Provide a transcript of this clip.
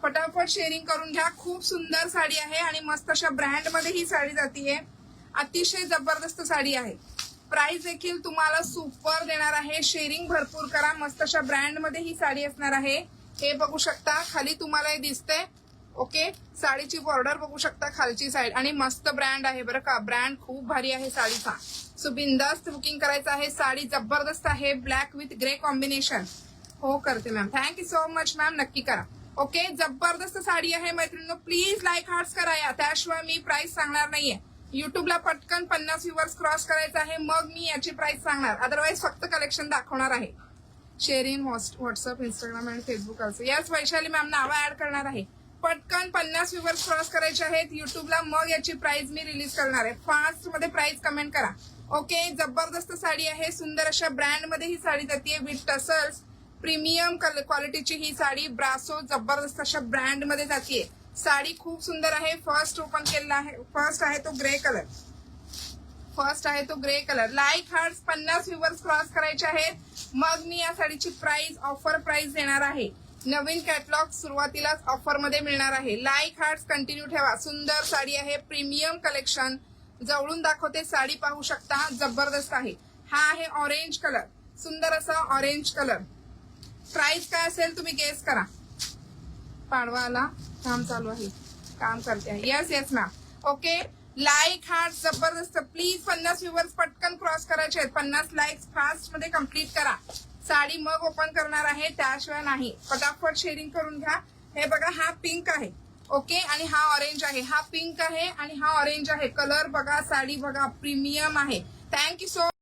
फटाफट शेअरिंग करून घ्या। खूप सुंदर साडी आहे आणि मस्त अशा ब्रँड मध्ये ही साडी जातीये। अतिशय जबरदस्त साडी आहे। प्राइस देखील तुम्हाला सुपर देणार आहे। शेअरिंग भरपूर करा। मस्त अशा ब्रँड मध्ये ही साडी असणार आहे। हे बघू शकता, खाली तुम्हाला हे दिसतंय। ओके, साडीची बॉर्डर बघू शकता, खालची साइड आणि मस्त ब्रँड आहे बरं का। ब्रँड खूप भारी आहे साडीचा। सो बिंदास्त बुकिंग करायचं आहे। साडी जबरदस्त आहे, ब्लॅक विथ ग्रे कॉम्बिनेशन। हो करते ma'am, thank you so much ma'am, नक्की करा। ओके, जबरदस्त साडी आहे मैत्रिणींनो। प्लीज लाईक हार्ट्स करा या, त्याशिवाय मी प्राइस सांगणार नाहीये। युट्यूबला पटकन 50 व्ह्यूअर्स क्रॉस करायचं आहे, मग मी याची प्राइस सांगणार। अदरवाईज फक्त कलेक्शन दाखवणार आहे। शेअर इन व्हॉट्सअप, इंस्टाग्राम आणि फेसबुक असं। याच वैशाली मॅम नावं ऍड करणार आहे। पटकन 50 व्ह्यूअर्स क्रॉस करायचे आहेत युट्यूबला, मग याची प्राइस मी रिलीज करणार आहे। फास्ट मध्ये प्राइस कमेंट करा। ओके, जबरदस्त साडी आहे। सुंदर अशा ब्रँड मध्ये ही साडी जातीये विथ टसल्स। प्रीमियम क्वालिटीची ही साडी, ब्रासो, जबरदस्त अशा ब्रँड मध्ये जातीये। साडी खूप सुंदर आहे। फर्स्ट ओपन केलेला आहे, फर्स्ट आहे तो ग्रे कलर, फर्स्ट आहे तो grey colour. Like hearts 50 viewers cross करायचे आहेत, मग मी या साडीची प्राइस, ऑफर प्राइस देणार आहे। नवीन कॅटलॉग सुरुवातीलाच ऑफर मध्ये मिळणार आहे। लाईक हार्ट्स कंटिन्यू ठेवा। सुंदर साडी आहे, प्रीमियम कलेक्शन। जवळून दाखवते, साडी पाहू शकता, जबरदस्त आहे। हा आहे ऑरेंज कलर, सुंदर असा ऑरेंज कलर। प्राइस काय असेल तुम्ही गेस करा। पाडवाला काम चालू आहे, काम करते आहे। Yes yes ma'am. Okay, like heart जबरदस्त। प्लीज 50 व्ह्यूअर्स पटकन क्रॉस करायचे आहेत। 50 लाईक्स फास्ट मध्ये कंप्लीट करा। साडी मग ओपन करणार आहे, त्याशिवाय नाही। फटाफट शेअरिंग करून घ्या। हे बघा, हा पिंक आहे। ओके, आणि हा ऑरेंज आहे। हा पिंक आहे आणि हा ऑरेंज आहे। कलर बघा, साडी बघा, प्रीमियम आहे। Thank you so